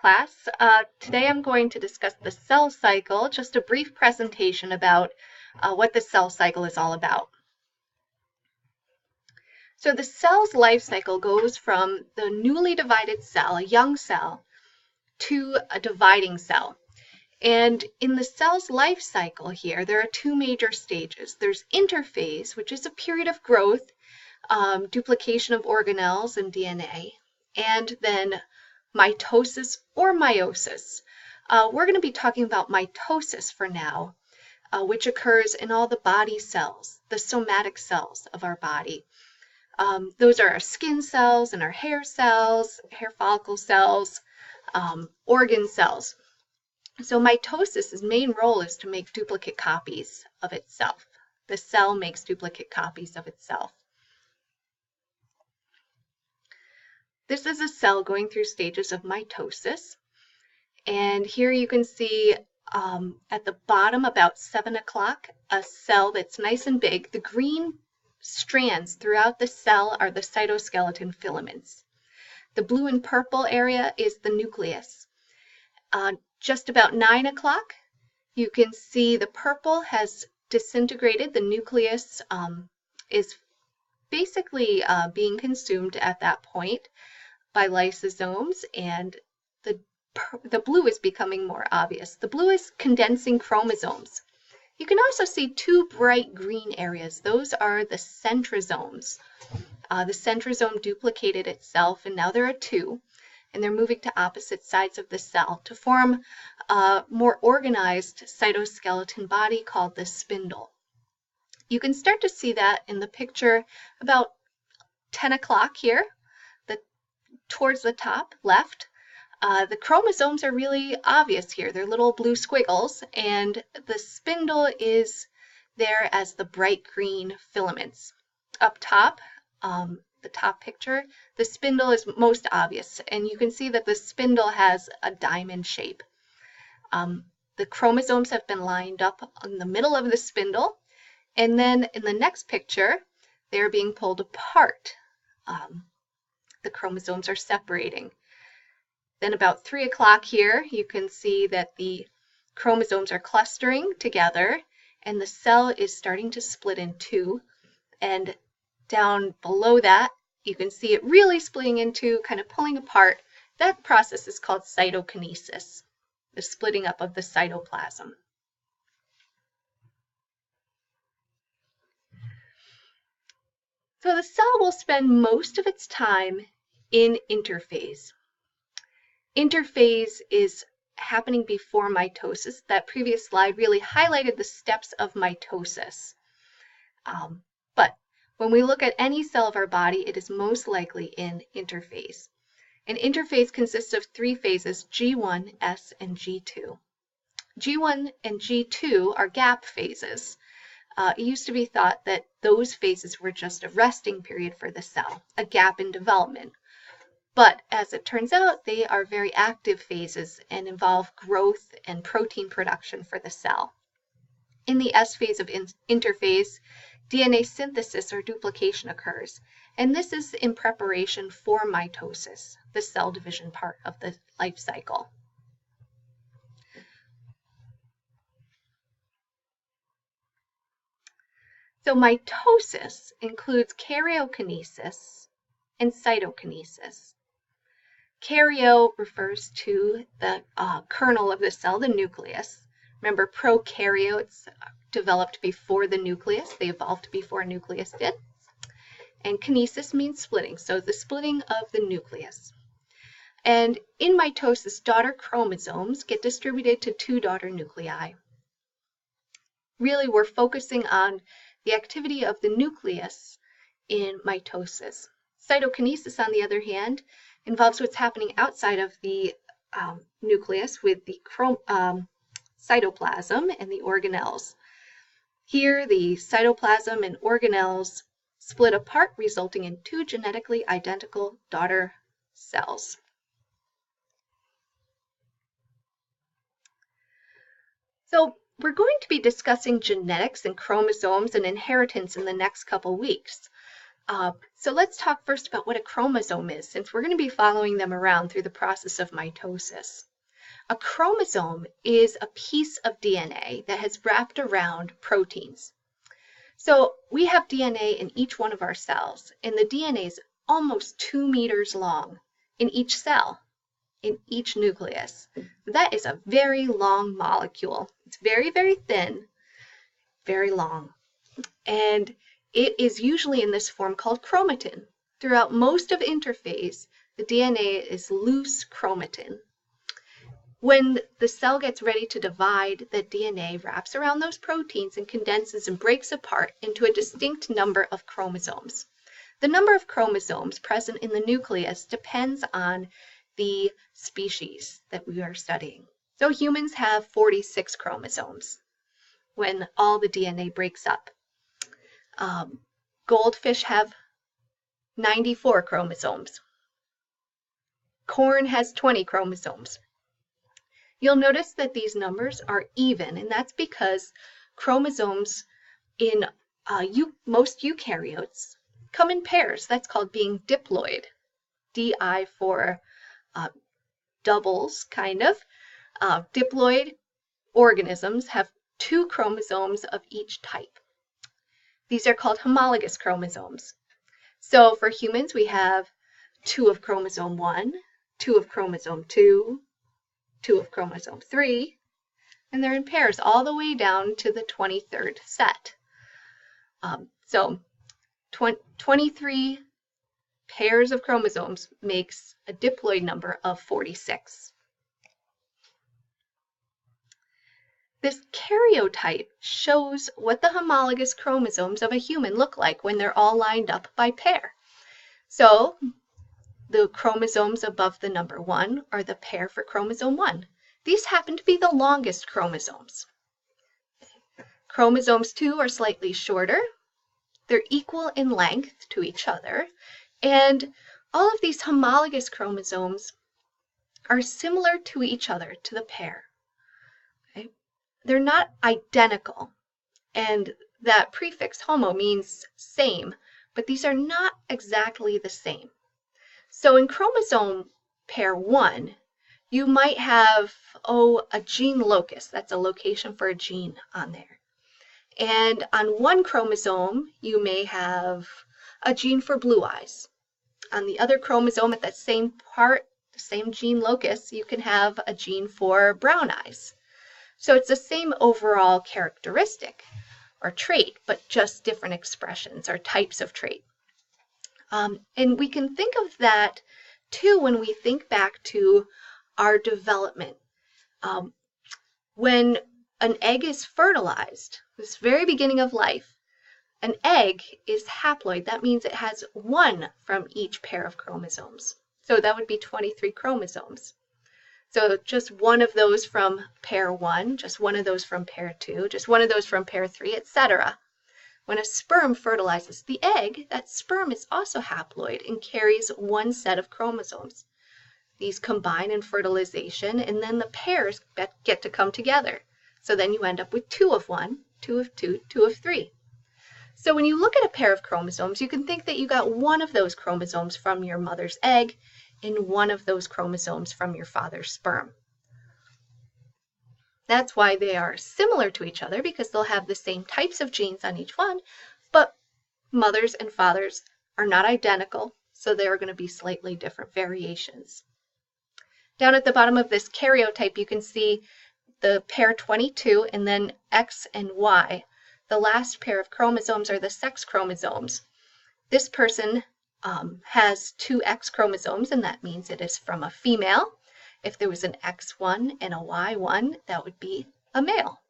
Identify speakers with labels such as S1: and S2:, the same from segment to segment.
S1: class. Today I'm going to discuss the cell cycle, just a brief presentation about what the cell cycle is all about. So the cell's life cycle goes from the newly divided cell, a young cell, to a dividing cell. And in the cell's life cycle here, there are two major stages. There's interphase, which is a period of growth, duplication of organelles and DNA, and then mitosis or meiosis. We're going to be talking about mitosis for now, which occurs in all the body cells, the somatic cells of our body. Those are our skin cells and our hair cells, hair follicle cells, organ cells. So mitosis's main role is to make duplicate copies of itself. The cell makes duplicate copies of itself. This is a cell going through stages of mitosis. And here you can see at the bottom, about 7 o'clock, a cell that's nice and big. The green strands throughout the cell are the cytoskeleton filaments. The blue and purple area is the nucleus. Just about 9 o'clock, you can see the purple has disintegrated. The nucleus is basically being consumed at that point by lysosomes, and the blue is becoming more obvious. The blue is condensing chromosomes. You can also see two bright green areas. Those are the centrosomes. The centrosome duplicated itself, and now there are two, and they're moving to opposite sides of the cell to form a more organized cytoskeleton body called the spindle. You can start to see that in the picture about 10 o'clock here, towards the top left. The chromosomes are really obvious here. They're little blue squiggles, and the spindle is there as the bright green filaments. Up top, the top picture, the spindle is most obvious, and you can see that the spindle has a diamond shape. The chromosomes have been lined up in the middle of the spindle, and then in the next picture, they're being pulled apart. The chromosomes are separating. Then about 3 o'clock here, you can see that the chromosomes are clustering together, and the cell is starting to split in two. And down below that, you can see it really splitting in two, kind of pulling apart. That process is called cytokinesis, the splitting up of the cytoplasm. So the cell will spend most of its time in interphase. Interphase is happening before mitosis. That previous slide really highlighted the steps of mitosis. But when we look at any cell of our body, it is most likely in interphase. And interphase consists of three phases, G1, S, and G2. G1 and G2 are gap phases. It used to be thought that those phases were just a resting period for the cell, a gap in development. But as it turns out, they are very active phases and involve growth and protein production for the cell. In the S phase of interphase, DNA synthesis or duplication occurs, and this is in preparation for mitosis, the cell division part of the life cycle. So mitosis includes karyokinesis and cytokinesis. Karyo refers to the kernel of the cell, the nucleus. Remember, prokaryotes developed before the nucleus. They evolved before a nucleus did. And kinesis means splitting, so the splitting of the nucleus. And in mitosis, daughter chromosomes get distributed to two daughter nuclei. Really, we're focusing on the activity of the nucleus in mitosis. Cytokinesis, on the other hand, involves what's happening outside of the nucleus with the cytoplasm and the organelles. Here, the cytoplasm and organelles split apart, resulting in two genetically identical daughter cells. So we're going to be discussing genetics and chromosomes and inheritance in the next couple weeks. So let's talk first about what a chromosome is, since we're going to be following them around through the process of mitosis. A chromosome is a piece of DNA that has wrapped around proteins. So we have DNA in each one of our cells, and the DNA is almost 2 meters long in each cell, in each nucleus. That is a very long molecule. It's very, very thin, very long. And it is usually in this form called chromatin. Throughout most of interphase, the DNA is loose chromatin. When the cell gets ready to divide, the DNA wraps around those proteins and condenses and breaks apart into a distinct number of chromosomes. The number of chromosomes present in the nucleus depends on the species that we are studying. So humans have 46 chromosomes when all the DNA breaks up. Goldfish have 94 chromosomes. Corn has 20 chromosomes. You'll notice that these numbers are even, and that's because chromosomes in most eukaryotes come in pairs. That's called being diploid. Di for doubles, kind of. Diploid organisms have 2 chromosomes of each type. These are called homologous chromosomes. So for humans, we have 2 of chromosome 1, 2 of chromosome 2, 2 of chromosome 3, and they're in pairs all the way down to the 23rd set. So 23 pairs of chromosomes makes a diploid number of 46. This karyotype shows what the homologous chromosomes of a human look like when they're all lined up by pair. So the chromosomes above the number 1 are the pair for chromosome 1. These happen to be the longest chromosomes. Chromosomes 2 are slightly shorter. They're equal in length to each other. And all of these homologous chromosomes are similar to each other, to the pair. Okay? They're not identical. And that prefix homo means same, but these are not exactly the same. So in chromosome pair 1, you might have, a gene locus. That's a location for a gene on there. And on one chromosome, you may have a gene for blue eyes. On the other chromosome at that same part, the same gene locus, you can have a gene for brown eyes. So it's the same overall characteristic or trait, but just different expressions or types of trait. And we can think of that too when we think back to our development. When an egg is fertilized, this very beginning of life, an egg is haploid. That means it has 1 from each pair of chromosomes. So that would be 23 chromosomes. So just 1 of those from pair 1, just 1 of those from pair 2, just 1 of those from pair 3, etc. When a sperm fertilizes the egg, that sperm is also haploid and carries 1 set of chromosomes. These combine in fertilization, and then the pairs get to come together. So then you end up with 2 of 1, 2 of 2, 2 of 3. So when you look at a pair of chromosomes, you can think that you got 1 of those chromosomes from your mother's egg and 1 of those chromosomes from your father's sperm. That's why they are similar to each other, because they'll have the same types of genes on each one, but mothers and fathers are not identical, so there are going to be slightly different variations. Down at the bottom of this karyotype, you can see the pair 22 and then X and Y. The last pair of chromosomes are the sex chromosomes. This person has 2 X chromosomes, and that means it is from a female. If there was an X1 and a Y1, that would be a male.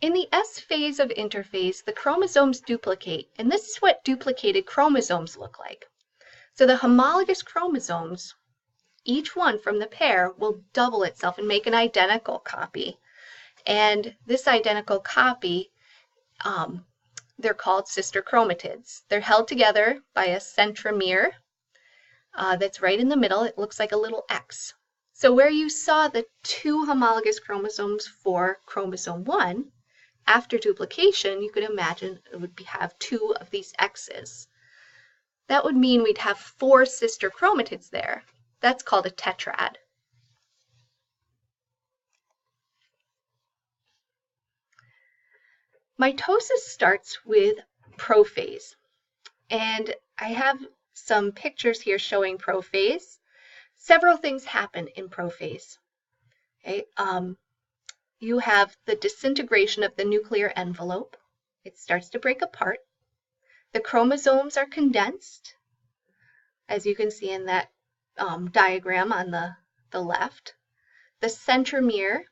S1: In the S phase of interphase, the chromosomes duplicate, and this is what duplicated chromosomes look like. So the homologous chromosomes, each one from the pair, will double itself and make an identical copy. And this identical copy, they're called sister chromatids. They're held together by a centromere that's right in the middle. It looks like a little X. So where you saw the 2 homologous chromosomes for chromosome 1, after duplication, you could imagine it would have 2 of these X's. That would mean we'd have 4 sister chromatids there. That's called a tetrad. Mitosis starts with prophase, and I have some pictures here showing prophase. Several things happen in prophase. Okay? You have the disintegration of the nuclear envelope. It starts to break apart. The chromosomes are condensed, as you can see in that diagram on the left. The centromere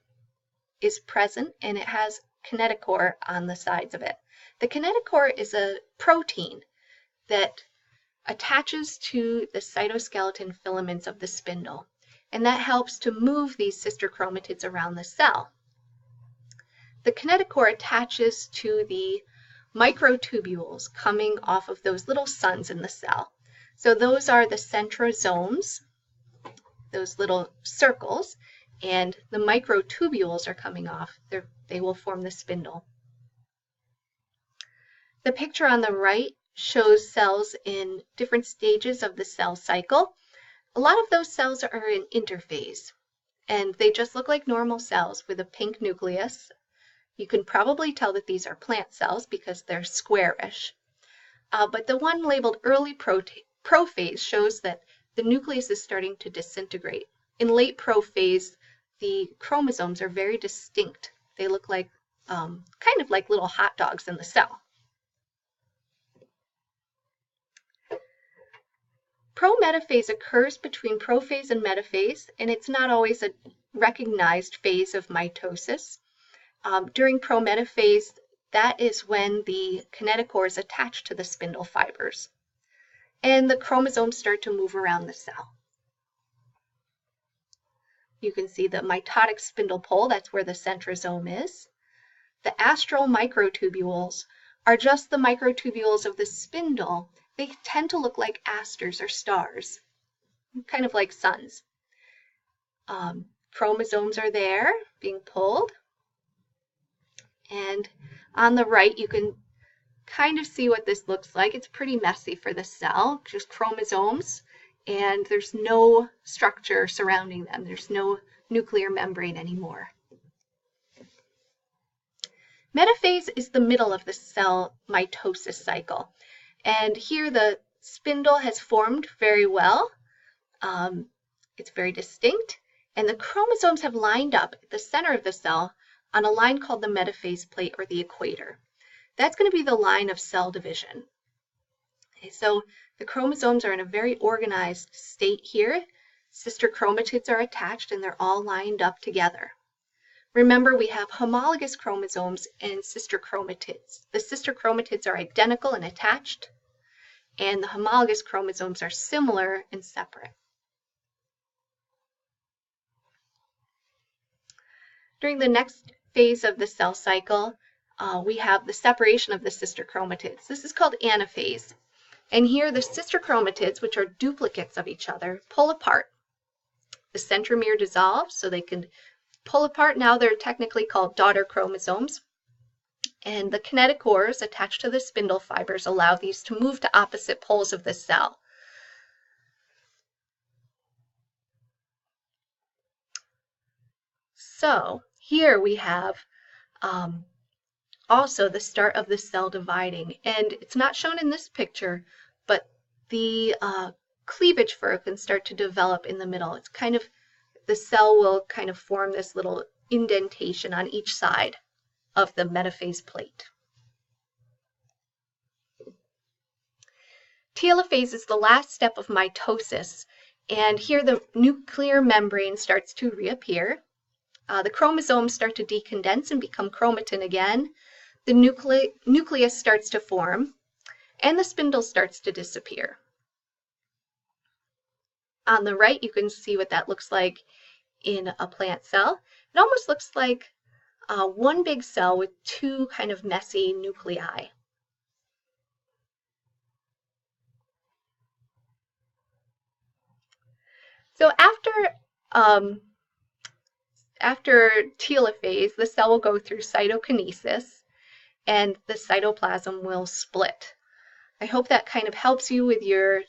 S1: is present, and it has kinetochore on the sides of it. The kinetochore is a protein that attaches to the cytoskeleton filaments of the spindle, and that helps to move these sister chromatids around the cell. The kinetochore attaches to the microtubules coming off of those little suns in the cell. So those are the centrosomes, those little circles, and the microtubules are coming off. They will form the spindle. The picture on the right shows cells in different stages of the cell cycle. A lot of those cells are in interphase, and they just look like normal cells with a pink nucleus. You can probably tell that these are plant cells because they're squarish. But the one labeled early prophase shows that the nucleus is starting to disintegrate. In late prophase, the chromosomes are very distinct. They look like kind of like little hot dogs in the cell. Prometaphase occurs between prophase and metaphase, and it's not always a recognized phase of mitosis. During prometaphase, that is when the kinetochore is attached to the spindle fibers, and the chromosomes start to move around the cell. You can see the mitotic spindle pole, that's where the centrosome is. The astral microtubules are just the microtubules of the spindle. They tend to look like asters or stars, kind of like suns. Chromosomes are there being pulled. And on the right, you can kind of see what this looks like. It's pretty messy for the cell, just chromosomes, and there's no structure surrounding them. There's no nuclear membrane anymore. Metaphase is the middle of the cell mitosis cycle. And here the spindle has formed very well. It's very distinct. And the chromosomes have lined up at the center of the cell on a line called the metaphase plate or the equator. That's going to be the line of cell division. Okay, so the chromosomes are in a very organized state here. Sister chromatids are attached and they're all lined up together. Remember, we have homologous chromosomes and sister chromatids. The sister chromatids are identical and attached, and the homologous chromosomes are similar and separate. During the next phase of the cell cycle, we have the separation of the sister chromatids. This is called anaphase. And here the sister chromatids, which are duplicates of each other, pull apart. The centromere dissolves, so they can pull apart. Now they're technically called daughter chromosomes. And the kinetochores attached to the spindle fibers allow these to move to opposite poles of the cell. So here we have also the start of the cell dividing. And it's not shown in this picture, but the cleavage fur can start to develop in the middle. It's kind of, the cell will kind of form this little indentation on each side of the metaphase plate. Telophase is the last step of mitosis, and here the nuclear membrane starts to reappear. The chromosomes start to decondense and become chromatin again. The nucleus starts to form, and the spindle starts to disappear. On the right, you can see what that looks like in a plant cell. It almost looks like one big cell with two kind of messy nuclei. So after telophase, the cell will go through cytokinesis, and the cytoplasm will split. I hope that kind of helps you with your